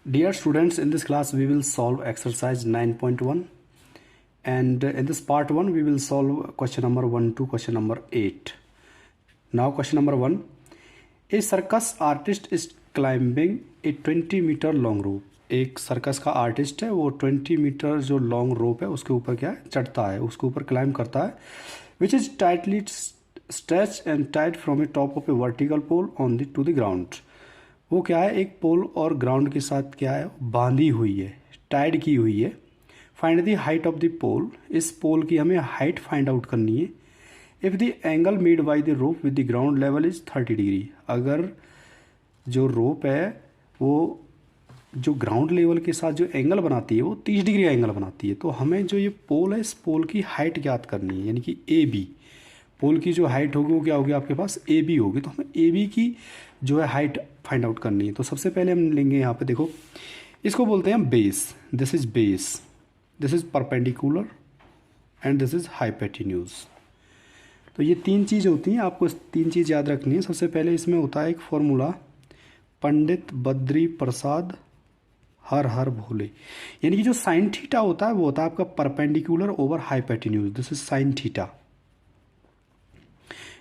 Dear students, in this class we will solve exercise 9.1, and in this part 1 we will solve question number 1 to question number 8. Now question number 1, a circus artist is climbing a 20-meter long rope. एक circus का artist है, वो 20 metre जो long rope है उसके ऊपर क्या है, चढ़ता है, उसके ऊपर क्लाइंब करता है, which is tightly stretch and tight from a top of a vertical pole on the to the ground. वो क्या है, एक पोल और ग्राउंड के साथ क्या है, बांधी हुई है, टाइड की हुई है. Find the height of the pole. इस पोल की हमें हाइट फाइंड आउट करनी है. If the angle made by the rope with the ground level is 30 degree. अगर जो रोप है वो जो ग्राउंड लेवल के साथ जो एंगल बनाती है वो 30 डिग्री का एंगल बनाती है, तो हमें जो ये पोल है इस पोल की हाइट ज्ञात करनी है, यानी कि ए बी. पोल की जो हाइट होगी वो क्या होगी, आपके पास ए बी होगी. तो हमें ए बी की जो है हाइट फाइंड आउट करनी है. तो सबसे पहले हम लेंगे यहाँ पे, देखो इसको बोलते हैं base. This is base, this is perpendicular and this is hypotenuse. तो ये तीन चीज़ होती हैं, आपको तीन चीज़ याद रखनी है. सबसे पहले इसमें होता है एक फॉर्मूला, पंडित बद्री प्रसाद हर हर भोले, यानी कि जो साइन थीटा होता है वो होता है आपका perpendicular over hypotenuse. This is sine theta.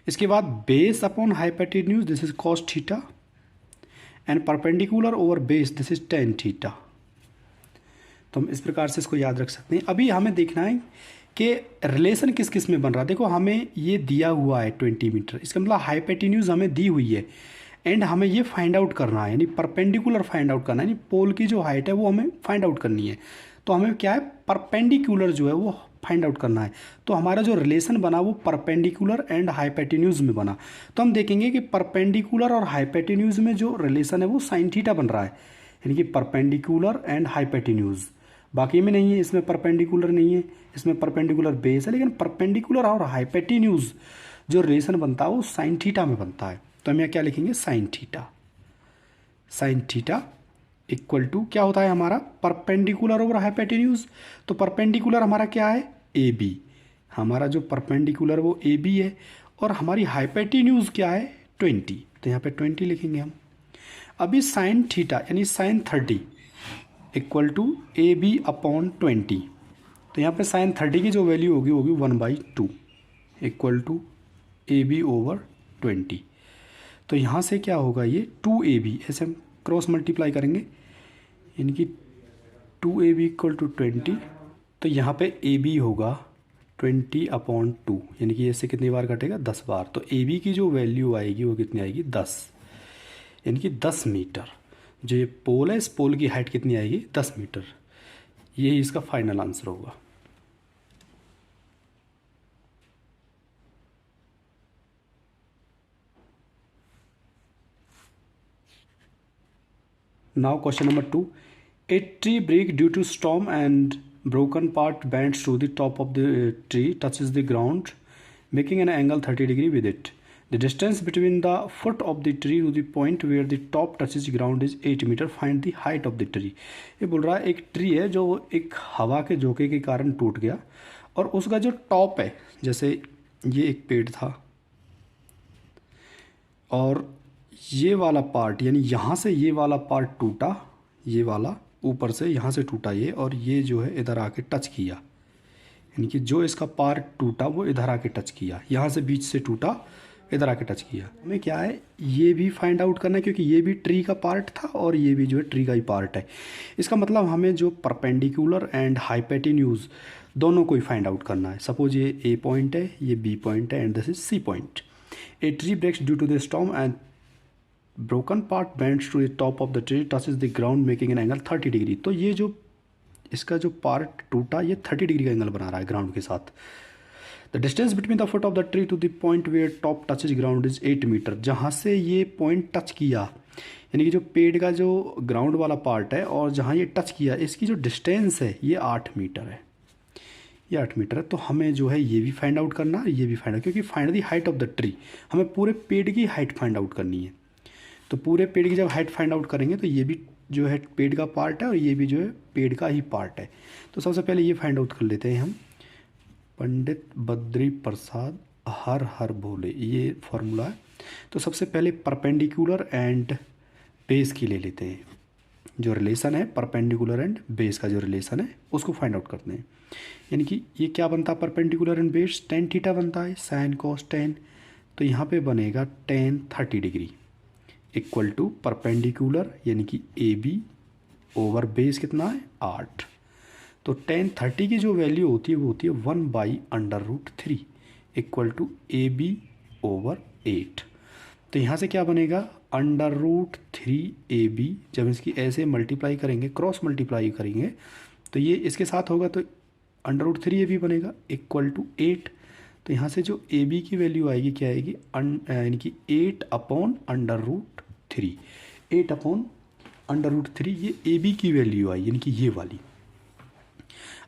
इसके बाद base upon hypotenuse, this is cos theta, and perpendicular over base, this is tan theta. तो हम इस प्रकार से इसको याद रख सकते हैं. अभी हमें देखना है कि रिलेशन किस किस में बन रहा है. देखो हमें ये दिया हुआ है 20 मीटर, इसका मतलब हाइपोटेन्यूज हमें दी हुई है, एंड हमें ये फाइंड आउट करना है, यानी परपेंडिकुलर फाइंड आउट करना है, यानी पोल की जो हाइट है वो हमें फाइंड आउट करनी है. तो हमें क्या है, परपेंडिकुलर जो है वो फाइंड आउट करना है. तो हमारा जो रिलेशन बना वो परपेंडिकुलर एंड हाइपोटेन्यूज में बना. तो हम देखेंगे कि परपेंडिकुलर और हाइपोटेन्यूज में जो रिलेशन है वो साइन थीटा बन रहा है, यानी कि परपेंडिकुलर एंड हाइपोटेन्यूज. बाकी में नहीं है, इसमें परपेंडिकुलर नहीं है, इसमें परपेंडिकुलर बेस है, लेकिन परपेंडिकुलर और हाइपोटेन्यूज जो रिलेशन बनता है वो साइन थीटा में बनता है. तो हम यहाँ क्या लिखेंगे, sine theta. Sine theta equal to क्या होता है हमारा, परपेंडिकुलर ओवर हाइपोटेन्यूज. तो परपेंडिकुलर हमारा क्या है, ए बी. हमारा जो परपेंडिकुलर वो ए बी है, और हमारी हाइपोटेन्यूज क्या है, 20. तो यहाँ पे 20 लिखेंगे हम. अभी साइन थीटा यानी sine 30 equal to A B upon 20. तो यहाँ पे साइन 30 की जो वैल्यू होगी होगी 1/2 equal to A B over 20. तो यहाँ से क्या होगा, ये 2ab, ऐसे हम क्रॉस मल्टीप्लाई करेंगे, यानी कि 2ab इक्वल टू 20. तो यहाँ पे ab होगा 20/2, यानी कि इससे कितनी बार कटेगा, 10 बार. तो ab की जो वैल्यू आएगी वो कितनी आएगी, 10, यानी कि 10 मीटर. जो ये पोल है इस पोल की हाइट कितनी आएगी, 10 मीटर. यही इसका फाइनल आंसर होगा. Now question number 2. A tree break due to storm and broken part bends to the top of the tree, touches the ground, making an angle 30 degree with it. The distance between the foot of the tree to the point where the top touches the ground is 8 meter. Find the height of the tree. ये बोल रहा है एक tree है जो एक हवा के झोंके के कारण टूट गया, और उसका जो टॉप है, जैसे ये एक पेड़ था और ये वाला पार्ट, यानी यहाँ से ये वाला पार्ट टूटा, ये वाला ऊपर से यहाँ से टूटा ये, और ये जो है इधर आके टच किया, यानी कि जो इसका पार्ट टूटा वो इधर आके टच किया, यहाँ से बीच से टूटा इधर आके टच किया. हमें क्या है, ये भी फाइंड आउट करना है, क्योंकि ये भी ट्री का पार्ट था और ये भी जो है ट्री का ही पार्ट है. इसका मतलब हमें जो परपेंडिकुलर एंड हाइपोटेन्यूज दोनों को ही फाइंड आउट करना है. सपोज ये ए पॉइंट है, ये बी पॉइंट है, and this is C point. A tree breaks due to the storm and broken part bends to the top of the tree, touches the ground making an angle 30 degree. तो ये जो इसका जो part टूटा ये 30 degree का angle बना रहा है ग्राउंड के साथ. The distance between the foot of the tree to the point where top touches ground is 8 metre. जहाँ से ये पॉइंट टच किया, यानी कि जो पेड़ का जो ग्राउंड वाला पार्ट है और जहाँ ये टच किया, इसकी जो डिस्टेंस है ये 8 मीटर है. ये 8 मीटर है. तो हमें जो है ये भी फाइंड आउट करना है, ये भी फाइंड आउट, क्योंकि find the height of the tree, हमें पूरे पेड़ की हाइट फाइंड आउट करनी है. तो पूरे पेड़ की जब हाइट फाइंड आउट करेंगे तो ये भी जो है पेड़ का पार्ट है और ये भी जो है पेड़ का ही पार्ट है. तो सबसे पहले ये फाइंड आउट कर लेते हैं हम, पंडित बद्री प्रसाद हर हर भोले, ये फॉर्मूला है. तो सबसे पहले परपेंडिकुलर एंड बेस की ले लेते हैं. जो रिलेशन है परपेंडिकुलर एंड बेस का जो रिलेशन है उसको फाइंड आउट करते हैं। यानी कि ये क्या बनता है perpendicular and base, tan theta बनता है, साइन कॉस टेन, तो यहाँ पे बनेगा tan 30 degree equal to perpendicular यानी कि ए बी ओवर बेस कितना है 8। तो टेन 30 की जो वैल्यू होती है वो होती है 1/√3 equal to A B over 8। तो यहाँ से क्या बनेगा √3AB, जब इसकी ऐसे मल्टीप्लाई करेंगे क्रॉस मल्टीप्लाई करेंगे तो ये इसके साथ होगा तो √3AB बनेगा इक्वल टू 8। तो यहाँ से जो AB की वैल्यू आएगी क्या आएगी यानी कि 8/√3, 8/√3 ये AB की वैल्यू आई यानी कि ये वाली।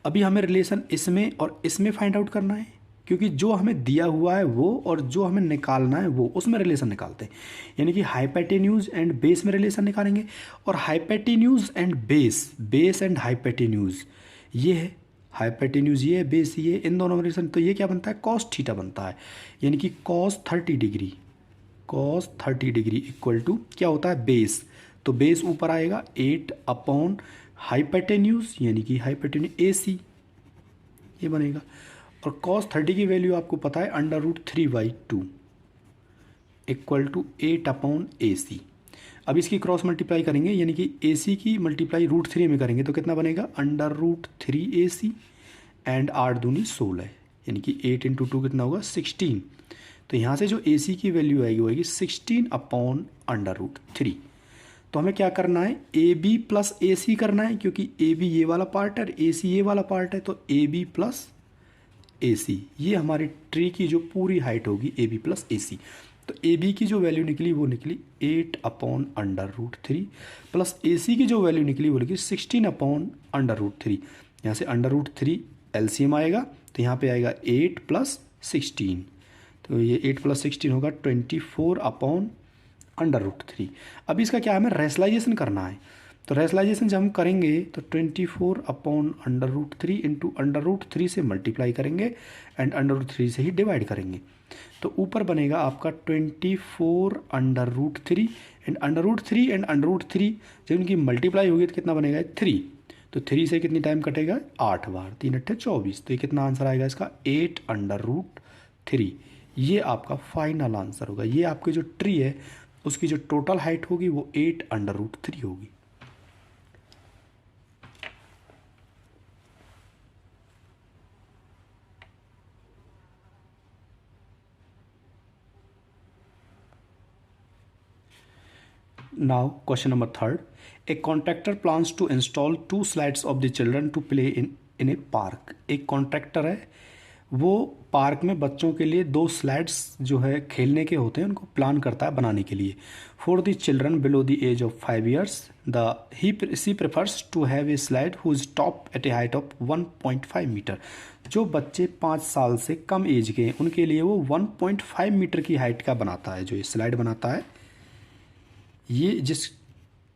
अभी हमें रिलेशन इसमें और इसमें फाइंड आउट करना है, क्योंकि जो हमें दिया हुआ है वो और जो हमें निकालना है वो उसमें रिलेशन निकालते हैं। यानी कि हाइपोटेन्यूज एंड बेस में रिलेशन निकालेंगे और hypotenuse and base, base and hypotenuse ये है, हाइपोटेन्यूज ये है, बेस ये, इन दोनों में रिलेशन। तो ये क्या बनता है कॉस थीटा बनता है, यानी कि cos 30 degree, cos 30 degree equal to क्या होता है बेस, तो बेस ऊपर आएगा 8 अपॉन हाइपोटेन्यूज यानी कि हाइपोटेन्यूज AC ये बनेगा। और cos 30 की वैल्यू आपको पता है √3/2 इक्वल टू 8/AC। अब इसकी क्रॉस मल्टीप्लाई करेंगे यानी कि AC की मल्टीप्लाई √3 में करेंगे तो कितना बनेगा √3AC एंड 8 दूनी 16 यानी कि 8 × 2 कितना होगा 16। तो यहाँ से जो AC की वैल्यू आएगी वो आएगी 16/√3। तो हमें क्या करना है AB प्लस AC करना है, क्योंकि AB ये वाला पार्ट है और AC ये वाला पार्ट है, तो AB प्लस AC ये हमारी ट्री की जो पूरी हाइट होगी AB प्लस AC। तो AB की जो वैल्यू निकली वो निकली 8/√3 प्लस AC की जो वैल्यू निकली वो निकली 16/√3। यहाँ से √3 LCM आएगा तो यहाँ पे आएगा 8 + 16, तो ये 8 + 16 होगा 24/√3। अब इसका क्या हमें रेशनलाइजेशन करना है, तो रेशनलाइजेशन जब हम करेंगे तो 24/√3 इंटू √3 से मल्टीप्लाई करेंगे एंड √3 से ही डिवाइड करेंगे। तो ऊपर बनेगा आपका 24/√3 एंड √3 एंड √3 जब इनकी मल्टीप्लाई होगी तो कितना बनेगा 3। तो 3 से कितनी टाइम कटेगा 8 बार, 3 × 8 = 24। तो ये कितना आंसर आएगा इसका 8/√3। ये आपका फाइनल आंसर होगा। ये आपकी जो ट्री है उसकी जो टोटल हाइट होगी वो 8/√3 होगी। Now question number 3. A contractor plans to install 2 slides of the children to play in a park. एक कॉन्ट्रैक्टर है वो पार्क में बच्चों के लिए 2 स्लाइड्स जो है खेलने के होते हैं उनको प्लान करता है बनाने के लिए। For the children below the age of 5 years she prefers to have a slide whose top at a height of 1.5 metre. जो बच्चे 5 साल से कम एज के हैं उनके लिए वो 1.5 मीटर की हाइट का बनाता है। जो ये स्लाइड बनाता है ये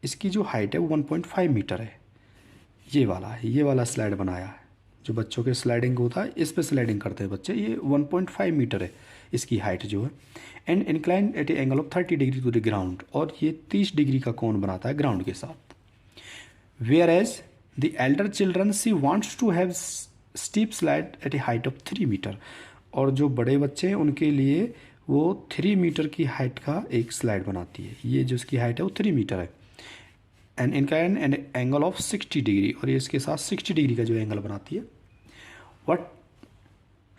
इसकी जो हाइट है वो 1.5 मीटर है, ये वाला है, ये वाला स्लाइड बनाया है। जो बच्चों के स्लाइडिंग होता है इस पे स्लाइडिंग करते हैं बच्चे, ये 1.5 मीटर है इसकी हाइट जो है। And incline at a angle of 30 degree to the ground, और ये 30 डिग्री का कोण बनाता है ग्राउंड के साथ। Whereas the elder children she wants to have steep slide at a height of 3 metre, और जो बड़े बच्चे हैं उनके लिए वो 3 मीटर की हाइट का एक स्लाइड बनाती है। ये जो इसकी हाइट है वो 3 मीटर है। And incline and angle of 60 degree, और ये इसके साथ 60 डिग्री का जो एंगल बनाती है। What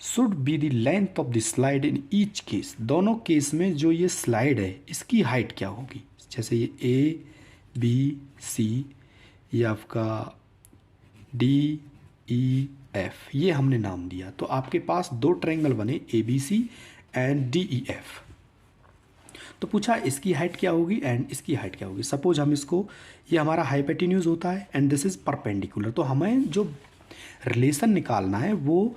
should be the length of the slide in each case, दोनों केस में जो ये स्लाइड है इसकी हाइट क्या होगी। जैसे ये ABC, ये आपका DEF ये हमने नाम दिया, तो आपके पास 2 ट्रायंगल बने ABC एंड DEF। तो पूछा इसकी हाइट क्या होगी एंड इसकी हाइट क्या होगी। सपोज हम इसको, ये हमारा हाइपोटेन्यूज होता है एंड दिस इज परपेंडिकुलर, तो हमें जो रिलेशन निकालना है वो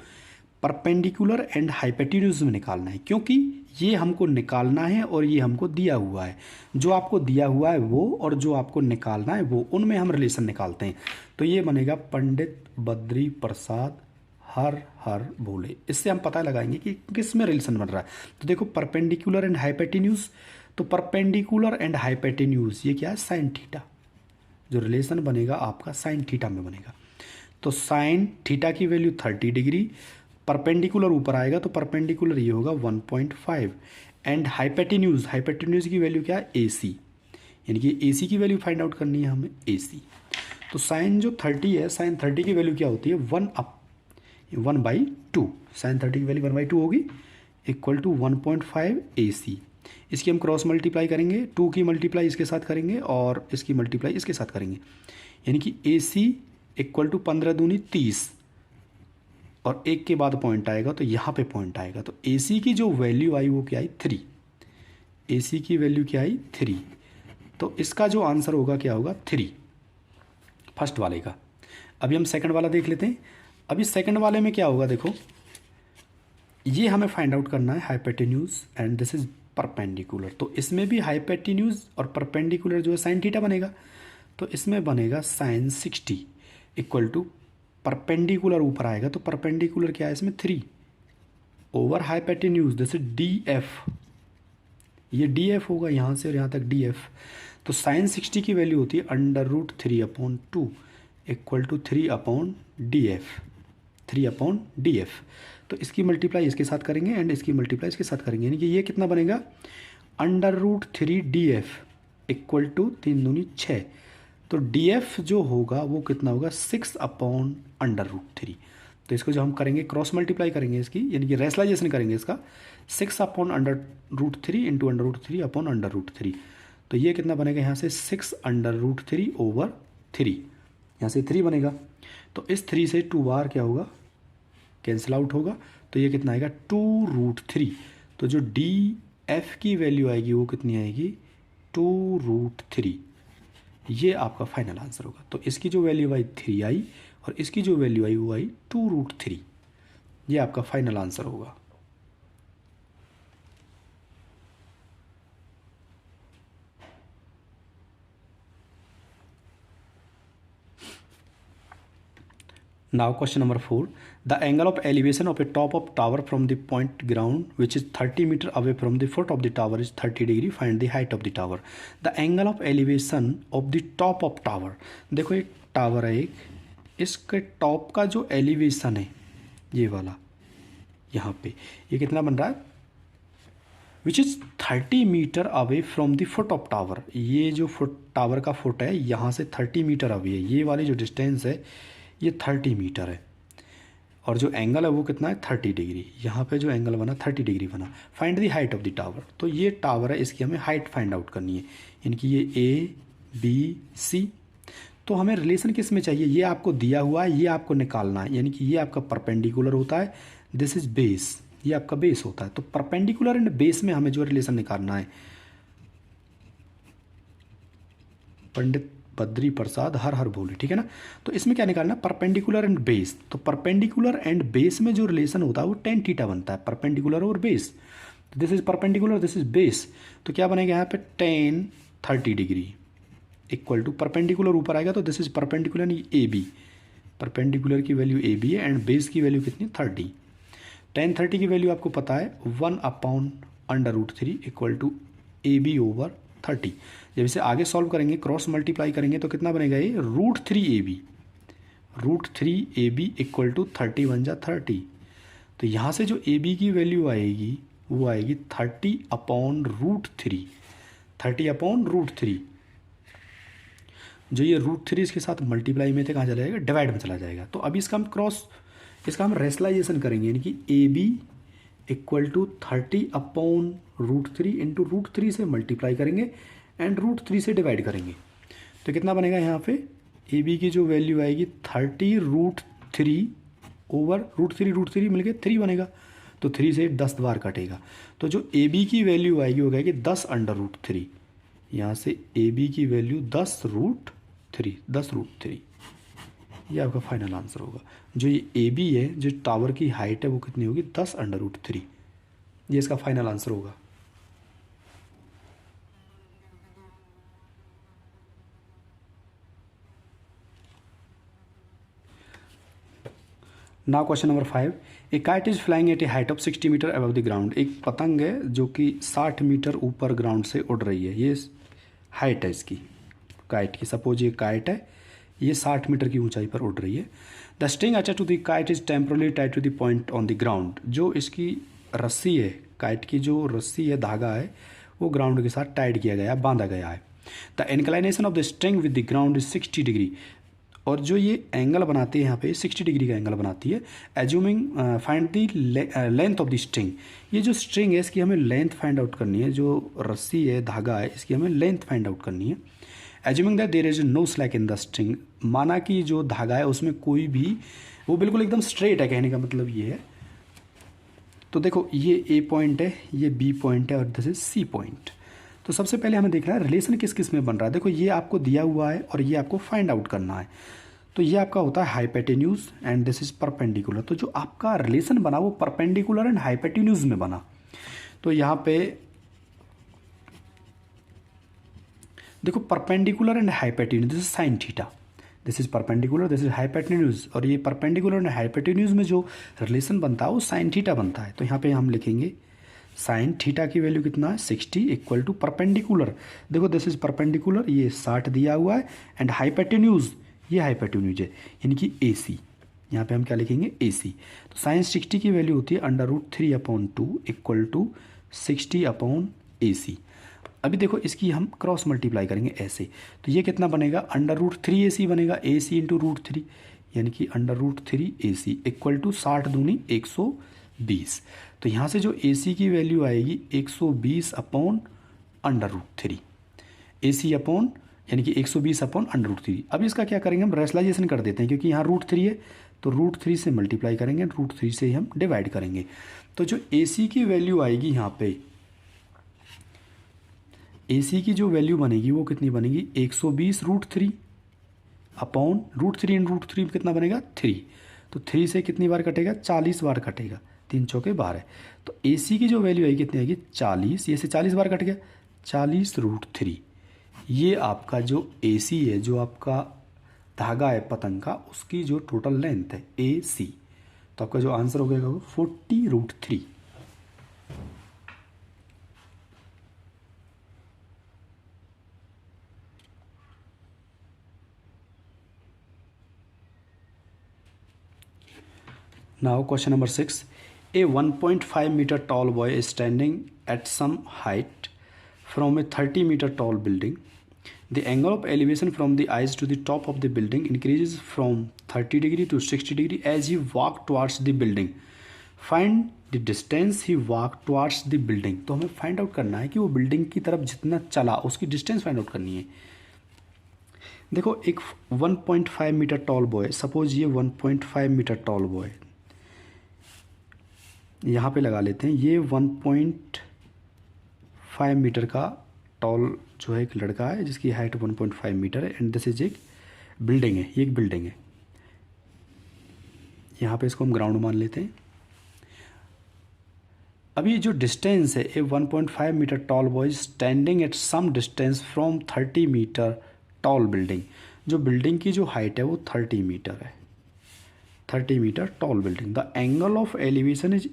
परपेंडिकुलर एंड हाइपोटेन्यूज में निकालना है, क्योंकि ये हमको निकालना है और ये हमको दिया हुआ है। जो आपको दिया हुआ है वो और जो आपको निकालना है वो, उनमें हम रिलेशन निकालते हैं। तो ये बनेगा पंडित बद्री प्रसाद हर बोले। इससे हम पता लगाएंगे कि किस में रिलेशन बन रहा है। तो देखो परपेंडिकुलर एंड हाइपोटेन्यूज, तो परपेंडिकुलर एंड हाइपोटेन्यूज ये क्या है साइन थीटा, जो रिलेशन बनेगा आपका साइन थीटा में बनेगा। तो साइन थीटा की वैल्यू 30 डिग्री, परपेंडिकुलर ऊपर आएगा तो परपेंडिकुलर ये होगा 1.5 एंड हाइपोटेन्यूज की वैल्यू क्या है AC, यानी कि AC की वैल्यू फाइंड आउट करनी है हमें AC। तो साइन जो 30 है, साइन 30 की वैल्यू क्या होती है 1/2, साइन 30 की वैल्यू 1/2 होगी इक्वल टू 1.5 AC। इसकी हम क्रॉस मल्टीप्लाई करेंगे, 2 की मल्टीप्लाई इसके साथ करेंगे और इसकी मल्टीप्लाई इसके साथ करेंगे, यानी कि AC इक्वल टू 15 दूनी 30 और 1 के बाद पॉइंट आएगा तो यहाँ पे पॉइंट आएगा। तो AC की जो वैल्यू आई वो क्या आई 3, AC की वैल्यू क्या आई 3। तो इसका जो आंसर होगा क्या होगा 3, फर्स्ट वाले का। अभी हम सेकंड वाला देख लेते हैं। अभी सेकंड वाले में क्या होगा देखो, ये हमें फाइंड आउट करना है hypotenuse and this is perpendicular. तो इसमें भी हाइपोटेन्यूज और परपेंडिकुलर जो है साइन थीटा बनेगा, तो इसमें बनेगा साइन 60 इक्वल टू परपेंडिकुलर ऊपर आएगा तो परपेंडिकुलर क्या है इसमें 3 over hypotenuse this is DF, ये DF होगा यहाँ से और यहाँ तक DF। तो साइन 60 की वैल्यू होती है √3/2 इक्वल टू 3/DF। तो इसकी मल्टीप्लाई इसके साथ करेंगे एंड इसकी मल्टीप्लाई इसके साथ करेंगे, यानी कि ये कितना बनेगा √3DF इक्वल टू 3 दूनी 6। तो DF जो होगा वो कितना होगा 6/√3। तो इसको जो हम करेंगे क्रॉस मल्टीप्लाई करेंगे इसकी, यानी कि रेशलाइजेशन करेंगे इसका 6/√3 इंटू √3/√3। तो ये कितना बनेगा यहाँ से 6√3/3, यहाँ से 3 बनेगा। तो इस 3 से 2 बार क्या होगा कैंसिल आउट होगा, तो ये कितना आएगा 2√3। तो जो DF की वैल्यू आएगी वो कितनी आएगी 2√3। ये आपका फाइनल आंसर होगा। तो इसकी जो वैल्यू आई 3 आई और इसकी जो वैल्यू आई वो आई 2√3। ये आपका फाइनल आंसर होगा। Now question number 4. The angle of elevation of a top of tower from the point ground which is 30 meter away from the foot of the tower is 30 degree. Find the height of the tower. The angle of elevation of the top of tower. देखो एक tower है एक, इसके top का जो elevation है ये वाला यहाँ पे ये कितना बन रहा है which is 30 metre away from the foot of tower. ये जो फुट टावर का फुट है यहाँ से 30 मीटर अवे है, ये वाली जो डिस्टेंस है ये 30 मीटर है और जो एंगल है वो कितना है 30 डिग्री। यहाँ पे जो एंगल बना 30 डिग्री बना। Find the height of the tower. तो ये टावर है, इसकी हमें हाइट फाइंड आउट करनी है, यानी कि ये ABC। तो हमें रिलेशन किस में चाहिए, ये आपको दिया हुआ है, ये आपको निकालना है, यानी कि ये आपका परपेंडिकुलर होता है, दिस इज बेस, ये आपका बेस होता है। तो परपेंडिकुलर एंड बेस में हमें जो रिलेशन निकालना है, पंडित बद्री प्रसाद हर हर बोले, ठीक है ना। तो इसमें क्या निकालना है परपेंडिकुलर एंड बेस। तो परपेंडिकुलर एंड बेस में जो रिलेशन होता है वो tan थीटा बनता है, परपेंडिकुलर और base. This is perpendicular, this is base. तो क्या बनेगा यहाँ पे tan 30 degree equal to perpendicular ऊपर आएगा तो this is perpendicular AB, perpendicular की वैल्यू AB है एंड बेस की वैल्यू कितनी 30। tan 30 की वैल्यू आपको पता है 1/√3 इक्वल टू AB/30। जब इसे आगे सॉल्व करेंगे क्रॉस मल्टीप्लाई करेंगे तो कितना बनेगा ये √3AB इक्वल टू 30 बन जा 30। तो यहाँ से जो AB की वैल्यू आएगी वो आएगी 30/√3, 30/√3। जो ये √3 इसके साथ मल्टीप्लाई में थे कहाँ चला जाएगा डिवाइड में चला जाएगा। तो अभी इसका हम रेशलाइजेशन करेंगे, यानी कि AB इक्वल टू 30/√3 इंटू √3 से मल्टीप्लाई करेंगे एंड √3 से डिवाइड करेंगे। तो कितना बनेगा यहाँ पे AB की जो वैल्यू आएगी 30√3 ओवर √3 मिल के 3 बनेगा। तो 3 से 10 बार कटेगा। तो जो AB की वैल्यू आएगी वो कहेगी 10/√3। यहाँ से AB की वैल्यू 10√3। ये आपका फाइनल आंसर होगा। जो ये AB है, जो टावर की हाइट है वो कितनी होगी 10/√3। ये इसका फाइनल आंसर होगा। Now question number 5। A kite is flying at a height of 60 metre above the ground. एक पतंग है जो कि 60 मीटर ऊपर ग्राउंड से उड़ रही है, ये हाइट है इसकी। काइट की। सपोज ये काइट है, ये 60 मीटर की ऊंचाई पर उड़ रही है। The string attach to the kite is temporarily tied to the point on the ground. जो इसकी रस्सी है, काइट की जो रस्सी है, धागा है, वो ग्राउंड के साथ टाइड किया गया है, बांधा गया है। The inclination of the string with the ground is 60 degree. और जो ये एंगल बनाती है यहाँ पे 60 डिग्री का एंगल बनाती है। Assuming find the length of the string. ये जो स्ट्रिंग है इसकी हमें लेंथ फाइंड आउट करनी है। जो रस्सी है, धागा है, इसकी हमें लेंथ फाइंड आउट करनी है। Assuming that there is no slack in the string. माना कि जो धागा है उसमें कोई भी, वो बिल्कुल एकदम स्ट्रेट है, कहने का मतलब ये है। तो देखो ये ए पॉइंट है, ये बी पॉइंट है और दिस इज सी पॉइंट। तो सबसे पहले हमें देखना है रिलेशन किस किस में बन रहा है। देखो ये आपको दिया हुआ है और ये आपको फाइंड आउट करना है। तो ये आपका होता है hypotenuse and this is perpendicular. तो जो आपका रिलेशन बना वो परपेंडिकुलर एंड हाइपोटेन्यूज में बना। तो यहाँ पे देखो perpendicular and hypotenuse, this is sine theta, this is perpendicular, this is hypotenuse. और ये परपेंडिकुलर एंड हाइपोटेन्यूज में जो रिलेशन बनता है वो साइन थीटा बनता है। तो यहाँ पे हम लिखेंगे साइन थीटा की वैल्यू कितना है 60 इक्वल टू परपेंडिकुलर। देखो दिस इज परपेंडिकुलर, ये 60 दिया हुआ है, एंड हाइपोटेन्यूज, ये हाइपोटेन्यूज है, यानी कि ए सी। यहाँ पे हम क्या लिखेंगे ए सी। तो साइन 60 की वैल्यू होती है √3/2 इक्वल टू 60/AC। अभी देखो इसकी हम क्रॉस मल्टीप्लाई करेंगे ऐसे। तो ये कितना बनेगा, √3AC बनेगा, AC इंटू √3, यानी कि √3AC इक्वल टू 60 दूनी 120। तो यहाँ से जो AC की वैल्यू आएगी 120/√3, AC अपॉन यानी कि 120/√3। अब इसका क्या करेंगे, हम रेशनलाइजेशन कर देते हैं, क्योंकि यहाँ √3 है तो √3 से मल्टीप्लाई करेंगे, √3 से ही हम डिवाइड करेंगे। तो जो AC की वैल्यू आएगी यहाँ पे, AC की जो वैल्यू बनेगी वो कितनी बनेगी, 120√3 अपॉन √3 इन √3 कितना बनेगा 3। तो 3 से कितनी बार कटेगा, 40 बार कटेगा, 3 चौके 12। तो AC की जो वैल्यू आएगी कितनी आएगी 40, ये से 40 बार कट गया, 40√3। ये आपका जो AC है, जो आपका धागा है पतंग का, उसकी जो टोटल लेंथ है AC। तो आपका जो आंसर हो गया वो 40√3। Now question number 6. A 1.5 meter tall boy is standing at some height from a 30 meter tall building. The angle of elevation from the eyes to the top of the building increases from 30 degree to 60 degree as he walks towards the building. Find the distance he walked towards the building. तो हमें find out करना है कि वो building की तरफ जितना चला उसकी डिस्टेंस फाइंड आउट करनी है। देखो एक 1.5 मीटर टॉल बॉय, सपोज ये 1.5 मीटर टॉल बॉय यहाँ पे लगा लेते हैं। ये 1.5 मीटर का टॉल जो है एक लड़का है जिसकी हाइट 1.5 मीटर है, एंड दिस इज एक बिल्डिंग है, ये एक बिल्डिंग है। यहाँ पे इसको हम ग्राउंड मान लेते हैं। अभी जो डिस्टेंस है, a 1.5 metre tall boy standing at some distance from 30 metre tall building. जो बिल्डिंग की जो हाइट है वो 30 मीटर है, 30 metre tall building. The angle of elevation is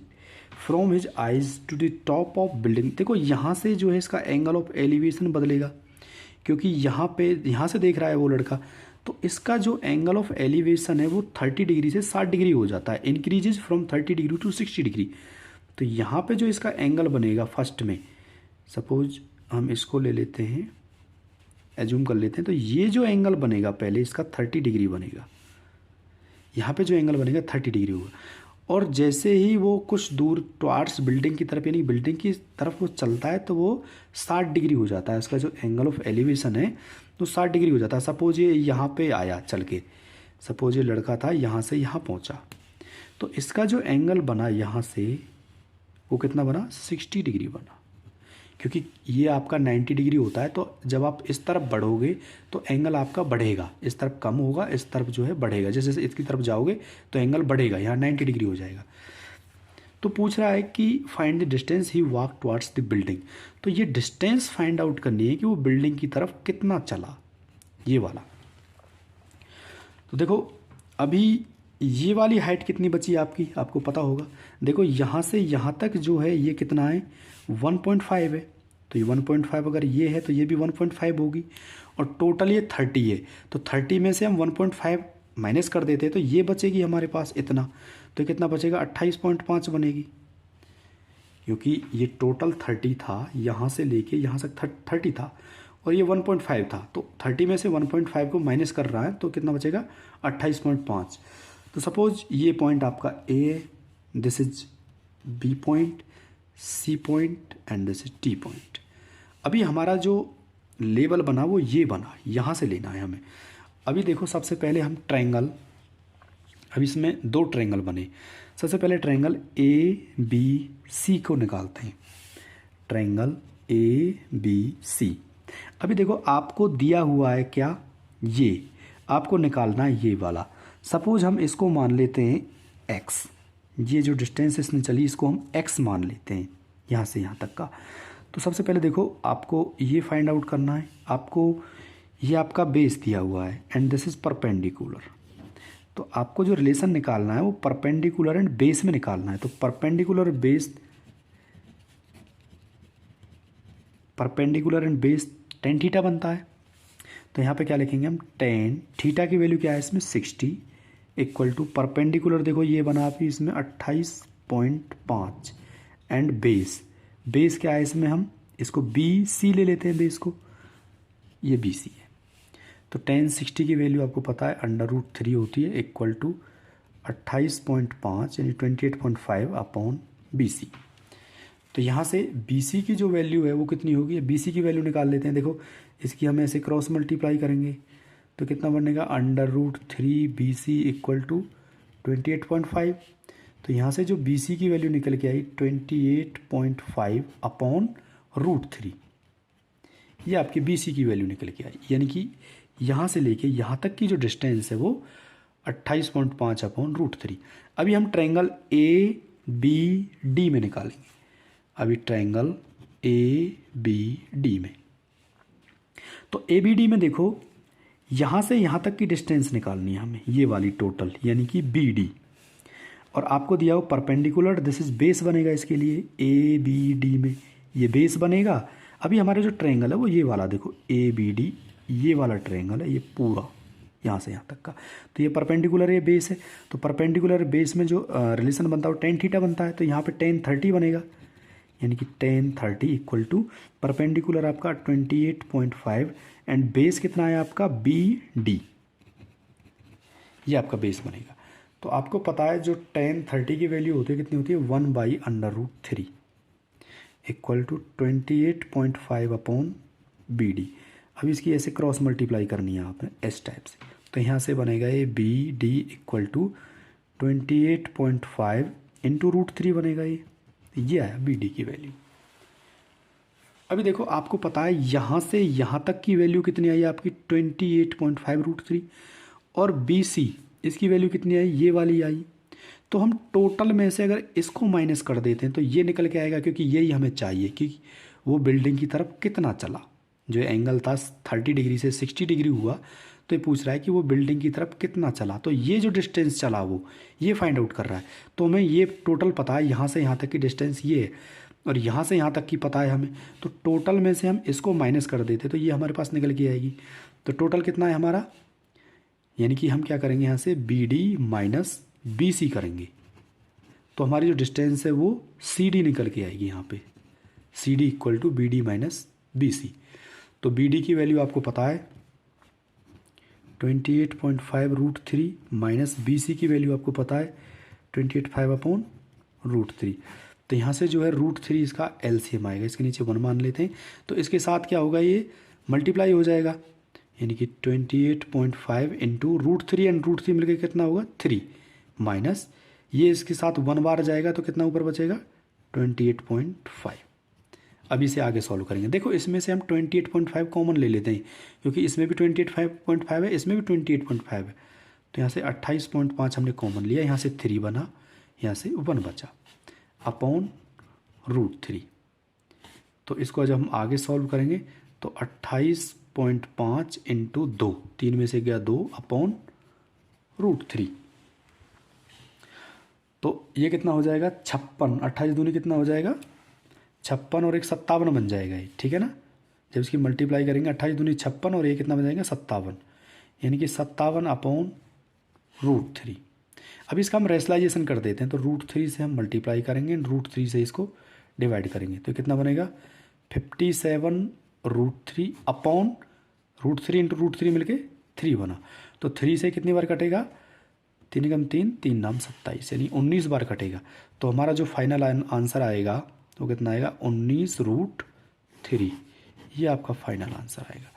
from his eyes to the top of building. देखो यहाँ से जो है इसका एंगल ऑफ एलिवेशन बदलेगा, क्योंकि यहाँ से देख रहा है वो लड़का, तो इसका जो एंगल ऑफ एलिवेशन है वो 30 डिग्री से 60 डिग्री हो जाता है, increases from 30 degree to 60 degree. तो यहाँ पे जो इसका एंगल बनेगा फर्स्ट में, सपोज हम इसको ले लेते हैं, एज्यूम कर लेते हैं, तो ये जो एंगल बनेगा पहले इसका 30 डिग्री बनेगा। यहाँ पे जो एंगल बनेगा 30 डिग्री होगा, और जैसे ही वो कुछ दूर टुवार्ड्स बिल्डिंग की तरफ, यानी बिल्डिंग की तरफ वो चलता है, तो वो 60 डिग्री हो जाता है। उसका जो एंगल ऑफ एलिवेशन है तो 60 डिग्री हो जाता है। सपोज ये यहाँ पे आया चल के, सपोज ये लड़का था यहाँ से यहाँ पहुँचा, तो इसका जो एंगल बना यहाँ से वो कितना बना, 60 डिग्री बना। क्योंकि ये आपका 90 डिग्री होता है, तो जब आप इस तरफ बढ़ोगे तो एंगल आपका बढ़ेगा, इस तरफ कम होगा, इस तरफ जो है बढ़ेगा। जैसे जैसे इसकी तरफ जाओगे तो एंगल बढ़ेगा, यहाँ 90 डिग्री हो जाएगा। तो पूछ रहा है कि find the distance he walk towards the building. तो ये डिस्टेंस फाइंड आउट करनी है कि वो बिल्डिंग की तरफ कितना चला, ये वाला। तो देखो अभी ये वाली हाइट कितनी बची आपकी, आपको पता होगा। देखो यहाँ से यहाँ तक जो है ये कितना है, 1.5 है। तो ये 1.5 अगर ये है तो ये भी 1.5 होगी, और टोटल ये 30 है, तो 30 में से हम 1.5 माइनस कर देते हैं तो ये बचेगी हमारे पास इतना, तो कितना बचेगा 28.5 बनेगी, क्योंकि ये टोटल 30 था, यहाँ से लेके यहाँ तक 30 था और ये 1.5 था, तो 30 में से 1.5 को माइनस कर रहा है तो कितना बचेगा 28.5। तो सपोज ये पॉइंट आपका A, this is B point, C point and this is T point. अभी हमारा जो लेवल बना वो ये बना, यहाँ से लेना है हमें। अभी देखो सबसे पहले हम ट्रायंगल, अभी इसमें 2 ट्रायंगल बने, सबसे पहले ट्रायंगल ए बी सी को निकालते हैं, ट्रायंगल ए बी सी। अभी देखो आपको दिया हुआ है क्या, ये आपको निकालना है ये वाला। सपोज हम इसको मान लेते हैं x, ये जो डिस्टेंस इसने चली इसको हम x मान लेते हैं यहाँ से यहाँ तक का। तो सबसे पहले देखो आपको ये फाइंड आउट करना है, आपको ये आपका बेस दिया हुआ है एंड दिस इज़ परपेंडिकुलर, तो आपको जो रिलेशन निकालना है वो परपेंडिकुलर एंड बेस में निकालना है। तो perpendicular and base tan theta बनता है, तो यहाँ पे क्या लिखेंगे हम, टेन थीटा की वैल्यू क्या है इसमें 60 इक्वल टू परपेंडिकुलर, देखो ये बना आप इसमें 28.5 एंड बेस क्या है इसमें, हम इसको बी सी ले लेते हैं, बेस को ये बी सी है। तो टेन 60 की वैल्यू आपको पता है √3 होती है इक्वल टू 28.5 यानी 28.5 अपॉन बी सी। तो यहाँ से बी सी की जो वैल्यू है वो कितनी होगी, बी सी की वैल्यू निकाल लेते हैं। देखो इसकी हम ऐसे क्रॉस मल्टीप्लाई करेंगे तो कितना बनेगा √3 बी सी इक्वल टू 28.5। तो यहाँ से जो बी सी की वैल्यू निकल के आई 28.5 अपॉन √3, ये आपकी बी सी की वैल्यू निकल के आई, यानी कि यहाँ से लेके यहाँ तक की जो डिस्टेंस है वो 28.5 अपॉन √3। अभी हम ट्रायंगल ए बी डी में निकालेंगे, अभी ट्रायंगल ए बी डी में, तो ए बी डी में देखो यहाँ से यहाँ तक की डिस्टेंस निकालनी है हमें, ये वाली टोटल यानी कि बी डी, और आपको दिया हो परपेंडिकुलर, दिस इज बेस बनेगा इसके लिए ए बी डी में, ये बेस बनेगा। अभी हमारा जो ट्रायंगल है वो ये वाला देखो ए बी डी, ये वाला ट्रायंगल है ये पूरा यहाँ से यहाँ तक का, तो ये परपेंडिकुलर ये बेस है, तो परपेंडिकुलर बेस में जो रिलेशन बनता है वो टेन थीटा बनता है, तो यहाँ पे टेन 30 बनेगा, यानी कि टेन 30 इक्वल टू परपेंडिकुलर आपका 28.5 एंड बेस कितना है आपका बी डी, ये आपका बेस बनेगा। तो आपको पता है जो टेन 30 की वैल्यू होती है कितनी होती है 1/√3 equal to 28.5 upon B D. अब इसकी ऐसे क्रॉस मल्टीप्लाई करनी है आपने एस टाइप से, तो यहाँ से बनेगा ये B D equal to 28.5 into √3 बनेगा, ये आया बी डी की वैल्यू। अभी देखो आपको पता है यहाँ से यहाँ तक की वैल्यू कितनी आई आपकी 28.5 √3, और बी सी इसकी वैल्यू कितनी आई, ये वाली आई। तो हम टोटल में से अगर इसको माइनस कर देते हैं तो ये निकल के आएगा, क्योंकि यही हमें चाहिए कि वो बिल्डिंग की तरफ कितना चला, जो एंगल था 30 डिग्री से 60 डिग्री हुआ, तो ये पूछ रहा है कि वो बिल्डिंग की तरफ कितना चला, तो ये जो डिस्टेंस चला वो ये फाइंड आउट कर रहा है। तो हमें ये टोटल पता है, यहाँ से यहाँ तक की डिस्टेंस ये है और यहाँ से यहाँ तक की पता है हमें, तो टोटल में से हम इसको माइनस कर देते तो ये हमारे पास निकल के आएगी। तो टोटल कितना है हमारा, यानी कि हम क्या करेंगे यहाँ से B D minus B C करेंगे, तो हमारी जो डिस्टेंस है वो सी डी निकल के आएगी यहाँ पे, C D equal to B D minus B C. तो बी डी की वैल्यू आपको पता है 28.5 √3 माइनस बी सी की वैल्यू आपको पता है 28.5 अपॉन √3। तो यहाँ से जो है √3 इसका एलसीएम आएगा, इसके नीचे 1 मान लेते हैं, तो इसके साथ क्या होगा ये मल्टीप्लाई हो जाएगा, यानी कि 28.5 इंटू √3 एंड √3 मिलकर कितना होगा 3 माइनस ये इसके साथ 1 बार जाएगा तो कितना ऊपर बचेगा 28.5। अब इसे आगे सॉल्व करेंगे। देखो इसमें से हम 28.5 कॉमन ले लेते हैं, क्योंकि इसमें भी 28.5 है, इसमें भी 28.5 है, तो यहाँ से 28.5 हमने कॉमन लिया, यहाँ से 3 बना, यहाँ से 1 बचा अपॉन √3। तो इसको जब हम आगे सॉल्व करेंगे तो 28.5 इंटू 2, 3 में से गया 2 अपॉन √3, तो ये कितना हो जाएगा 56, 28 दूनी कितना हो जाएगा 56 और एक 57 बन जाएगा ये, ठीक है ना। जब इसकी मल्टीप्लाई करेंगे 28 दूनी 56 और ये कितना बन जाएगा 57, यानी कि 57/√3। अब इसका हम रेशलाइजेशन कर देते हैं, तो √3 से हम मल्टीप्लाई करेंगे, √3 से इसको डिवाइड करेंगे, तो कितना बनेगा 57√3/√3 इंटू √3 मिलके 3 बना। तो 3 से कितनी बार कटेगा, 3 कम 3, 3 नाम 27, यानी 19 बार कटेगा। तो हमारा जो फाइनल आंसर आएगा वो कितना आएगा 19√3। ये आपका फाइनल आंसर आएगा,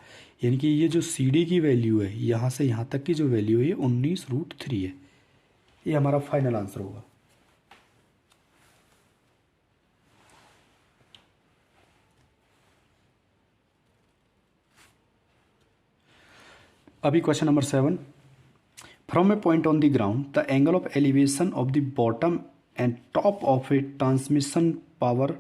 यानी कि ये जो सी डी की वैल्यू है यहाँ से यहाँ तक की जो वैल्यू है ये 19√3 है। ये हमारा फाइनल आंसर होगा। अभी question number 7, from a point on the ground the angle of elevation of the bottom and top of a transmission power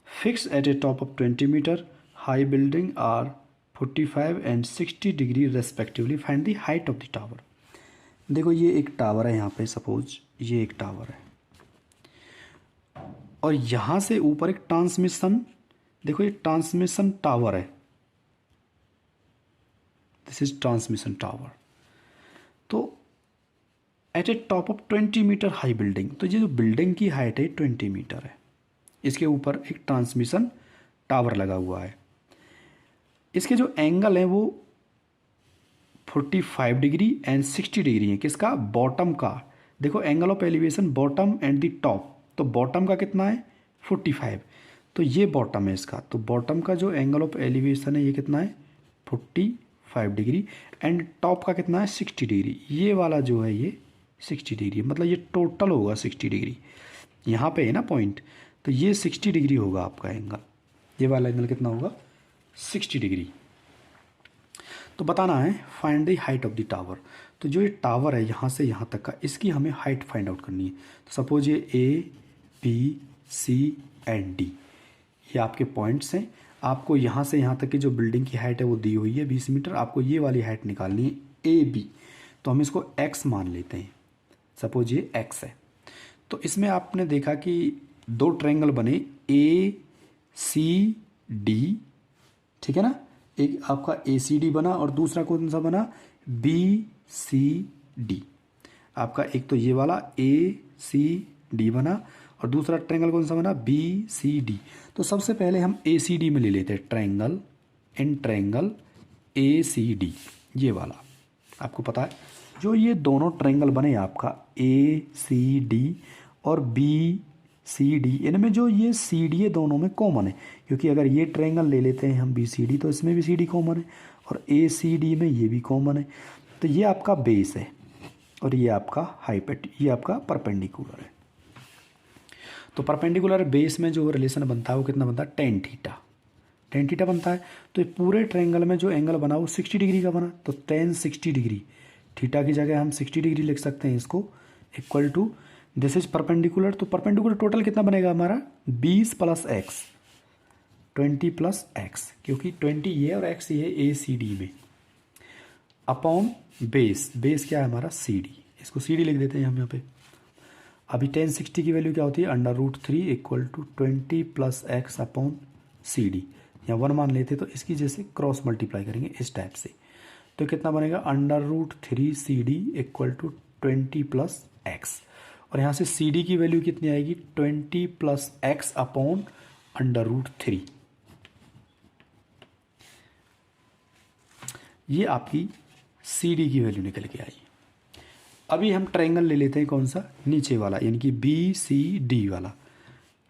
fix at a top of 20 metre high building are 45 and 60 degree respectively, find the height of the tower. देखो ये एक tower है, यहाँ पे suppose ये एक tower है और यहाँ से ऊपर एक ट्रांसमिशन, देखो ये ट्रांसमिशन टावर है, दिस इज ट्रांसमिशन टावर। तो at a top of 20 metre high building, तो ये जो बिल्डिंग की हाइट है 20 मीटर है, इसके ऊपर एक ट्रांसमिशन टावर लगा हुआ है। इसके जो एंगल है वो 45 डिग्री एंड 60 डिग्री है, किसका, बॉटम का। देखो angle of elevation bottom and the top, तो बॉटम का कितना है 45, तो ये बॉटम है इसका, तो बॉटम का जो एंगल ऑफ एलिवेशन है ये कितना है 45 डिग्री एंड टॉप का कितना है 60 डिग्री। ये वाला जो है ये 60 डिग्री, मतलब ये टोटल होगा 60 डिग्री। यहाँ पे है ना पॉइंट, तो ये 60 डिग्री होगा आपका एंगल, ये वाला एंगल कितना होगा 60 डिग्री। तो बताना है find the height of the tower. तो जो ये टावर है यहाँ से यहाँ तक का, इसकी हमें हाइट फाइंड आउट करनी है। तो सपोज ये A B C and D ये आपके पॉइंट्स हैं। आपको यहाँ से यहाँ तक की जो बिल्डिंग की हाइट है वो दी हुई है 20 मीटर, आपको ये वाली हाइट निकालनी है ए बी। तो हम इसको एक्स मान लेते हैं, सपोज ये एक्स है। तो इसमें आपने देखा कि दो ट्रायंगल बने ए सी डी, ठीक है ना, एक आपका ए सी डी बना और दूसरा कौन सा बना बी सी डी। आपका एक तो ये वाला ए सी डी बना और दूसरा ट्रायंगल कौन सा बना बी सी डी। तो सबसे पहले हम ए सी डी में ले लेते हैं triangle, in triangle A C D, ये वाला आपको पता है जो ये दोनों ट्रायंगल बने आपका ए सी डी और बी सी डी, इनमें जो ये सी डी है दोनों में कॉमन है, क्योंकि अगर ये ट्रायंगल ले लेते हैं हम बी सी डी तो इसमें भी सी डी कॉमन है और ए सी डी में ये भी कॉमन है। तो ये आपका बेस है और ये आपका हाइपोट, ये आपका परपेंडिकुलर है। तो परपेंडिकुलर बेस में जो रिलेशन बनता है वो कितना बनता है टेन थीटा, टेन थीटा बनता है। तो ये पूरे ट्रायंगल में जो एंगल बना वो 60 डिग्री का बना, तो टेन 60 डिग्री, थीटा की जगह हम 60 डिग्री लिख सकते हैं इसको, equal to this is perpendicular. तो परपेंडिकुलर टोटल कितना बनेगा हमारा 20 + x, 20 + x, क्योंकि 20 ये और x ये ए सी डी में, अपॉन बेस, बेस क्या है हमारा सी डी, इसको सी डी लिख देते हैं हम यहाँ पे। अभी 1060 की वैल्यू क्या होती है √3 equal to 20 + x upon C D, या 1 मान लेते तो इसकी जैसे क्रॉस मल्टीप्लाई करेंगे इस टाइप से, तो कितना बनेगा √3 C D equal to 20 + x, और यहाँ से सी डी की वैल्यू कितनी आएगी 20 + x अपॉन √3। ये आपकी सी डी की वैल्यू निकल के आई। अभी हम ट्रायंगल ले लेते हैं कौन सा नीचे वाला, यानी कि बी सी डी वाला।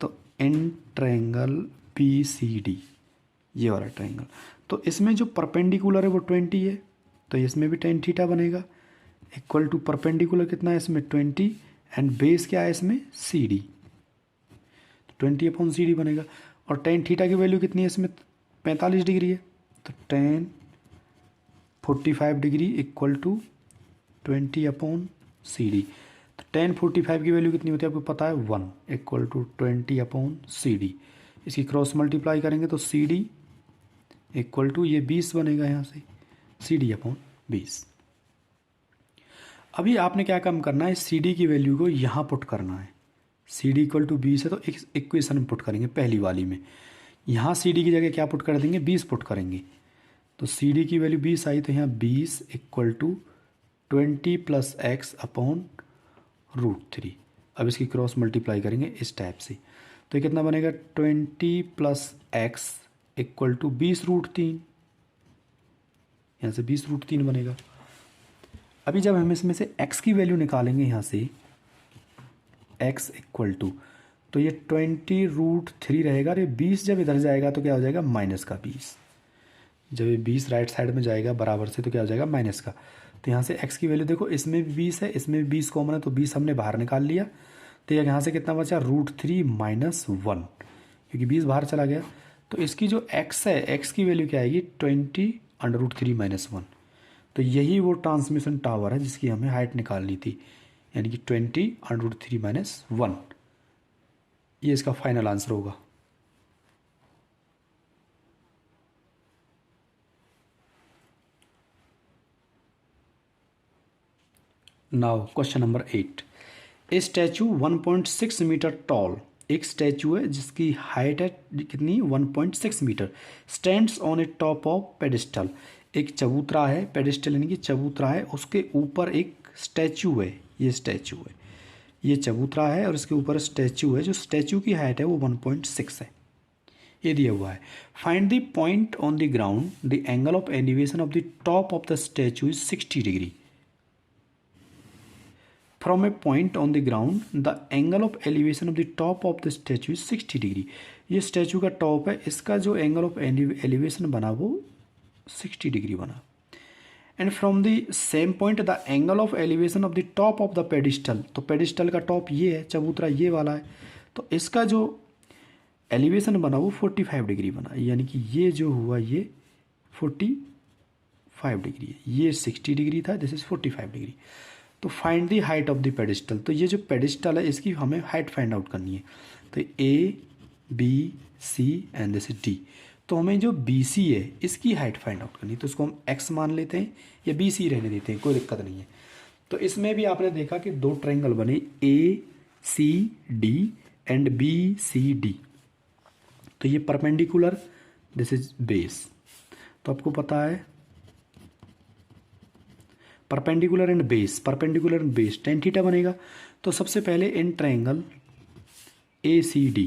तो in triangle B C D, ये वाला ट्रायंगल, तो इसमें जो परपेंडिकुलर है वो 20 है, तो इसमें भी टेन थीटा बनेगा, इक्वल टू परपेंडिकुलर कितना है इसमें 20 एंड बेस क्या है इसमें सी डी, तो 20 अपॉन सी डी बनेगा। और टेन थीटा की वैल्यू कितनी है इसमें 45 डिग्री है, तो tan 45 degree equal to 20 upon C D. तो टेन 45 की वैल्यू कितनी होती है आपको पता है 1 equal to 20 upon C D. इसकी क्रॉस मल्टीप्लाई करेंगे तो सी डी इक्वल टू ये 20 बनेगा यहाँ से, सी डी अपॉन 20। अभी आपने क्या काम करना है सी डी की वैल्यू को यहाँ पुट करना है, सी डी इक्वल टू 20 है तो एक इक्वेशन हम पुट करेंगे पहली वाली में। यहाँ सी डी की जगह क्या पुट कर देंगे, 20 पुट करेंगे। तो सी डी की वैल्यू 20 आई, तो यहाँ 20 equal to 20 plus x upon √3। अब इसकी क्रॉस मल्टीप्लाई करेंगे इस टाइप से, तो ये कितना बनेगा, 20 प्लस एक्स इक्वल टू 20 √3। यहाँ से 20 √3 बनेगा। अभी जब हम इसमें से x की वैल्यू निकालेंगे यहाँ से, x इक्वल टू, तो ये 20 √3 रहेगा। अरे 20 जब इधर जाएगा तो क्या हो जाएगा, माइनस का 20। जब ये 20 राइट साइड में जाएगा बराबर से तो क्या हो जाएगा, माइनस का। तो यहाँ से x की वैल्यू देखो, इसमें भी 20 है, इसमें भी 20 कॉमन है, तो 20 हमने बाहर निकाल लिया। तो यहाँ से कितना बचा, √3 - 1, क्योंकि 20 बाहर चला गया। तो इसकी जो x है, x की वैल्यू क्या आएगी, 20 √3 - 1। तो यही वो ट्रांसमिशन टावर है जिसकी हमें हाइट निकालनी थी, यानी कि 20 √3 - 1। ये इसका फाइनल आंसर होगा। Now question number 8। A statue 1.6 metre tall, एक स्टैचू है जिसकी हाइट है कितनी, 1.6 metre, stands on a top of pedestal. एक चबूतरा है, पेडिस्टल यानी कि चबूतरा है, उसके ऊपर एक स्टैचू है। ये स्टैचू है, ये चबूतरा है और इसके ऊपर स्टैचू है। जो स्टैचू की हाइट है वो 1.6 है, ये दिया हुआ है। Find the point on the ground, the angle of elevation of the top of the statue is 60 degree. From a point on the ground, the angle of elevation of the top of the statue is 60 degree. ये statue का top है, इसका जो angle of elevation बना वो 60 degree बना। And from the same point the angle of elevation of the top of the pedestal, तो pedestal का टॉप ये है, चबूतरा ये वाला है, तो इसका जो एलिवेशन बना वो 45 डिग्री बना। यानी कि ये जो हुआ ये 45 डिग्री है, ये 60 डिग्री था, दिस इज 45 डिग्री। तो find the height of the pedestal, तो ये जो पेडिस्टल है इसकी हमें हाइट फाइंड आउट करनी है। तो A B C and this is D। तो हमें जो BC है इसकी हाइट फाइंड आउट करनी है, तो इसको हम x मान लेते हैं या BC रहने देते हैं, कोई दिक्कत नहीं है। तो इसमें भी आपने देखा कि दो ट्रायंगल बने ACD एंड BCD। तो ये परपेंडिकुलर, दिस इज बेस। तो आपको पता है perpendicular and base, perpendicular and base tan theta बनेगा। तो सबसे पहले इन ट्रायंगल ACD,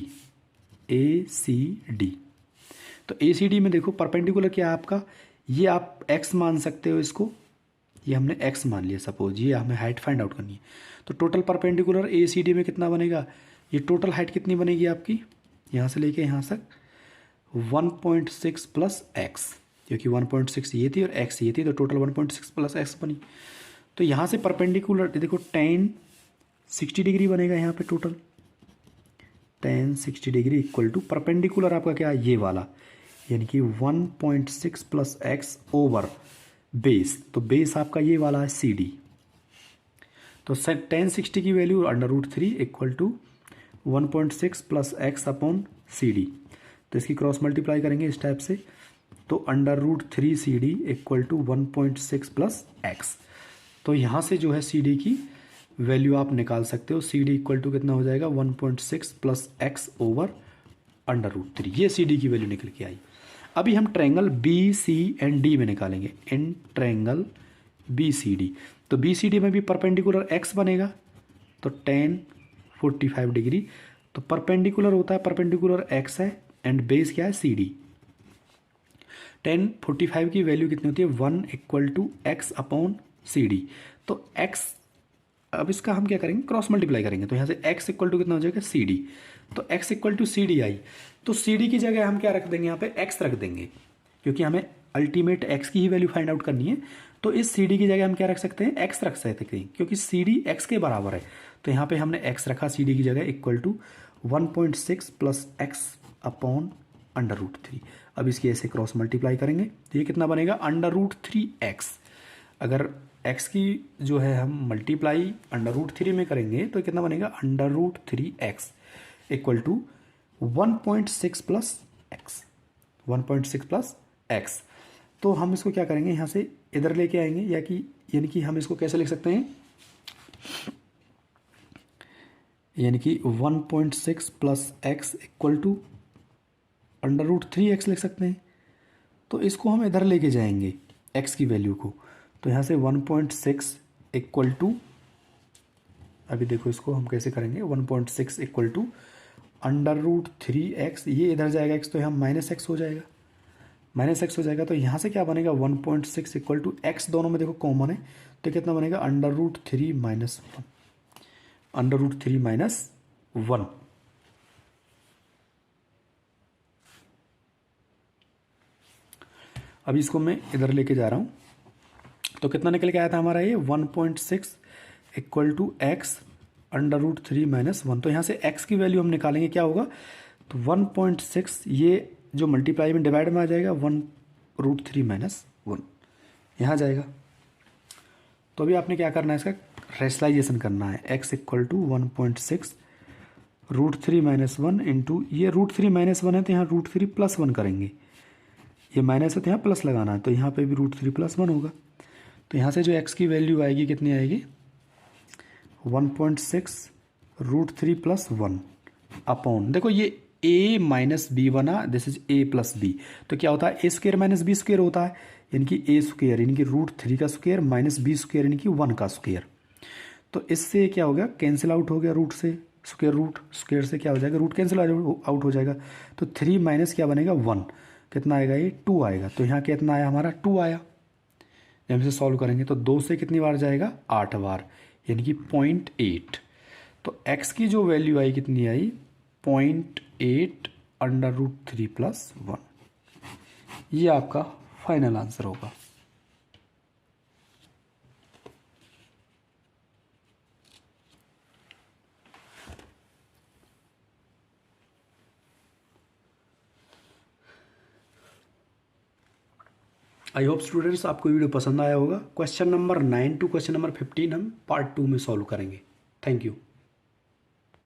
तो ACD में देखो परपेंडिकुलर क्या है आपका, ये आप x मान सकते हो इसको, ये हमने x मान लिया सपोज, ये हमें हाइट फाइंड आउट करनी है। तो टोटल परपेंडिकुलर ACD में कितना बनेगा, ये टोटल हाइट कितनी बनेगी आपकी, यहाँ से लेके यहाँ तक 1.6 प्लस x, क्योंकि 1.6 ये थी और x ये थी, तो टोटल 1.6 प्लस x बनी। तो यहाँ से परपेंडिकुलर देखो tan 60 डिग्री बनेगा, यहाँ पे total tan 60 degree equal to perpendicular आपका क्या है, ये वाला, यानी कि 1.6 प्लस x ओवर बेस। तो बेस आपका ये वाला है CD। तो tan 60 की value √3 equal to 1.6 plus x upon CD। तो इसकी क्रॉस मल्टीप्लाई करेंगे इस टाइप से, तो √3 CD equal to 1.6 plus x। तो यहाँ से जो है CD की वैल्यू आप निकाल सकते हो। CD इक्वल टू कितना हो जाएगा, 1.6 प्लस x ओवर √3। ये CD की वैल्यू निकल के आई। अभी हम ट्रायंगल BC एंड D में निकालेंगे। इन ट्रायंगल BCD, तो BCD में भी परपेंडिकुलर x बनेगा, तो tan 45 डिग्री। तो परपेंडिकुलर होता है, परपेंडिकुलर x है एंड बेस क्या है CD। tan 45 की वैल्यू कितनी होती है, 1 equal to x upon CD। तो x, अब इसका हम क्या करेंगे, क्रॉस मल्टीप्लाई करेंगे। तो यहाँ से x इक्वल टू कितना हो जाएगा, CD। तो x इक्वल टू CD आई, तो CD की जगह हम क्या रख देंगे, यहाँ पे x रख देंगे, क्योंकि हमें अल्टीमेट x की ही वैल्यू फाइंड आउट करनी है। तो इस CD की जगह हम क्या रख सकते हैं, x रख सकते हैं, क्योंकि CD x के बराबर है। तो यहाँ पे हमने x रखा CD की जगह equal to 1.6 plus x upon √3। अब इसकी ऐसे क्रॉस मल्टीप्लाई करेंगे तो ये कितना बनेगा, √3x। अगर x की जो है हम मल्टीप्लाई √3 में करेंगे तो कितना बनेगा, √3x equal to 1.6 plus x, 1.6 plus x। तो हम इसको क्या करेंगे, यहाँ से इधर लेके आएंगे, यानी कि हम इसको कैसे लिख सकते हैं, यानी कि 1.6 plus x equal to √3x लिख सकते हैं। तो इसको हम इधर लेके जाएंगे x की वैल्यू को, तो यहाँ से 1.6 इक्वल टू, अभी देखो इसको हम कैसे करेंगे, 1.6 इक्वल टू √3x, ये इधर जाएगा x तो यहाँ -x हो जाएगा, -x हो जाएगा। तो यहाँ से क्या बनेगा 1.6 इक्वल टू x, दोनों में देखो कॉमन है, तो कितना बनेगा √3 माइनस 1। अभी इसको मैं इधर लेके जा रहा हूँ, तो कितना निकल के आया था हमारा ये 1.6 इक्वल टू एक्स √3 माइनस 1। तो यहाँ से x की वैल्यू हम निकालेंगे, क्या होगा, तो 1.6 ये जो मल्टीप्लाई में डिवाइड में आ जाएगा 1√3 माइनस 1 यहाँ जाएगा। तो अभी आपने क्या करना है, इसका रेशनलाइजेशन करना है, x equal to 1.6 √3 minus 1 into, ये √3 माइनस 1 है तो यहाँ √3 प्लस 1 करेंगे, ये माइनस है तो यहाँ प्लस लगाना है, तो यहाँ पे भी √3 प्लस 1 होगा। तो यहाँ से जो x की वैल्यू आएगी कितनी आएगी 1.6 √3 प्लस 1 अपॉन, देखो ये a माइनस बी बना, this is a plus B, तो क्या होता है a square minus B square होता है, यानी कि a स्क्र यानी कि √3 का स्क्र माइनस बी स्क्र यानी कि 1 का स्क्र। तो इससे क्या हो गया, कैंसिल आउट हो गया रूट से, स्क्र से क्या हो जाएगा, रूट कैंसिल आउट हो जाएगा। तो 3 माइनस क्या बनेगा 1, कितना आएगा ये 2 आएगा। तो यहाँ कितना आया हमारा 2 आया। जब इसे सॉल्व करेंगे तो 2 से कितनी बार जाएगा 8 बार, यानी कि 0.8। तो x की जो वैल्यू आई कितनी आई 0.8 √3 प्लस 1, ये आपका फाइनल आंसर होगा। आई होप स्टूडेंट्स आपको वीडियो पसंद आया होगा। Question number 9 to question number 15 हम पार्ट 2 में सॉल्व करेंगे। Thank you.